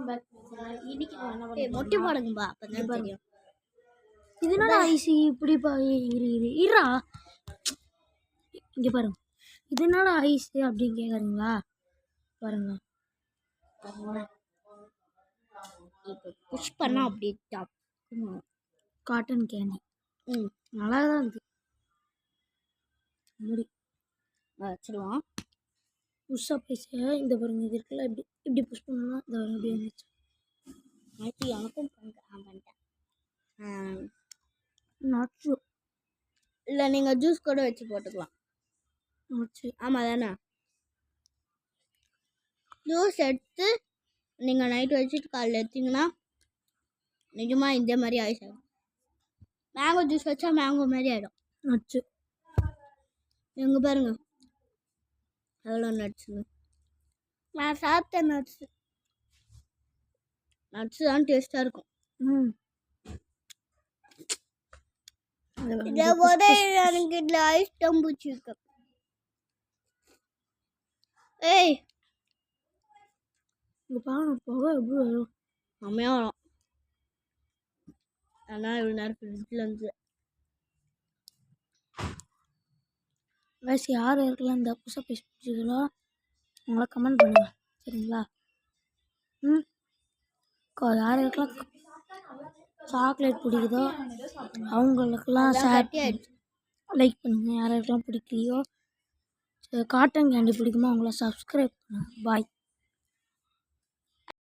Welcome back இன்னைக்கு நான் என்ன பண்ண மொட்டை போடுங்கப்பா அப்பதான் தெரியும். இதனால ஐசி இப்படிப்பா இருடா இங்கே பாருங்க. இதனால ஐஸ் அப்படின்னு கேட்குறீங்களா? பாருங்க இப்போ புஷ் பண்ணா அப்படி காட்டன் கேண்டி நல்லா தான் இருக்குது. முடி வச்சிருவோம். புஷ்ஷாக பேச இந்த பாருங்க இது இருக்குல்ல இப்படி இப்படி புஷ் பண்ணலாம். இந்த இப்படி வந்துச்சு. ஆச்சு எனக்கும் பண்ணிட்டேன். நட்ஸு இல்லை நீங்கள் ஜூஸ் கூட வச்சு போட்டுக்கலாம். நட்ஸு ஆமாம் தானே. ஜூஸ் எடுத்து நீங்கள் நைட்டு வச்சுட்டு காலையில் எடுத்திங்கன்னா நிஜமாக இந்த மாதிரி ஆயிடுச்சு. மேங்கோ ஜூஸ் வச்சா மேங்கோ மாதிரி ஆகிடும். நட்ஸு எங்கே பாருங்க எவ்வளோ நட்ஸுங்க. நான் சாப்பிட்ட நட்ஸு தான் டேஸ்ட்டாக இருக்கும். எனக்கு இதில் ஐஸ் டம்பூச்சி இருக்கு. ஏய் இங்கே பாருங்க போக எப்படி வரும். செம்மையாக வரும். ஆனால் இவ்வளோ நேரம் ஃப்ரிட்ஜில் இருந்து வயசு யார் இருக்கலாம் இந்த புதுசாக பேசி பிடிச்சதோ அவங்கள கமெண்ட் பண்ணுங்கள் சரிங்களா? யார் இருக்கலாம் சாக்லேட் பிடிக்குதோ அவங்களுக்கெல்லாம் லைக் பண்ணுங்கள். யாருக்கெல்லாம் பிடிக்கலையோ காட்டன் கேண்டி பிடிக்குமோ அவங்கள சப்ஸ்கிரைப் பண்ணுங்கள். பாய்.